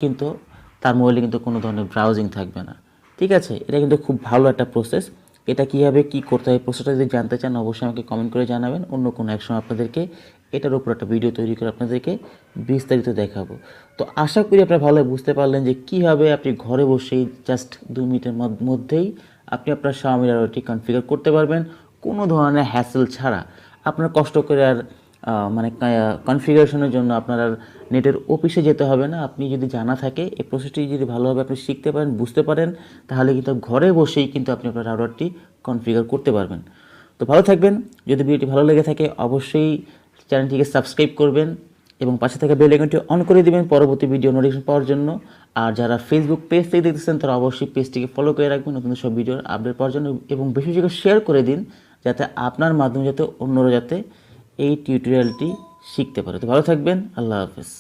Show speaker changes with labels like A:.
A: কিন্তু তার মোবাইলে কিন্তু কোনো ধরনের ব্রাউজিং থাকবে না। ঠিক আছে, এটা কিন্তু খুব ভালো একটা প্রসেস। এটা কীভাবে কী করতে হয় প্রসেসটা যদি জানতে চান অবশ্যই আমাকে কমেন্ট করে জানাবেন। অন্য কোনো এক সময় আপনাদেরকে এটার উপর একটা ভিডিও তৈরি করে আপনাদেরকে বিস্তারিত দেখাবো। তো আশা করি আপনারা ভালো বুঝতে পারলেন যে কীভাবে আপনি ঘরে বসেই জাস্ট 2 মিনিটের মধ্যেই আপনি আপনার Xiaomi রাউটারটি কনফিগার করতে পারবেন কোনো ধরনের হ্যাসেল ছাড়া। আপনার কষ্ট করে আর মানে কনফিগারেশনের জন্য আপনার আর নেটের অফিসে যেতে হবে না। আপনি যদি জানা থাকে এই প্রসেসটি যদি ভালোভাবে আপনি শিখতে পারেন, বুঝতে পারেন, তাহলে কিন্তু ঘরে বসেই কিন্তু আপনি আপনার রাউটারটি কনফিগার করতে পারবেন। তো ভালো থাকবেন। যদি ভিডিওটি ভালো লেগে থাকে অবশ্যই চ্যানেলটিকে সাবস্ক্রাইব করবেন এবং পাশে থাকা বেল আইকনটি অন করে দিবেন পরবর্তী ভিডিও নোটিফিকেশন পাওয়ার জন্য। আর যারা ফেসবুক পেজ থেকে দেখতেছেন তারা অবশ্যই পেজটিকে ফলো করে রাখবেন নতুন সব ভিডিওর আপডেট পাওয়ার জন্য এবং বেশি বেশি করে শেয়ার করে দিন যাতে আপনার মাধ্যমে যাতে অন্যরা যাতে এই টিউটোরিয়ালটি শিখতে পারে। তো ভালো থাকবেন। আল্লাহ হাফেজ।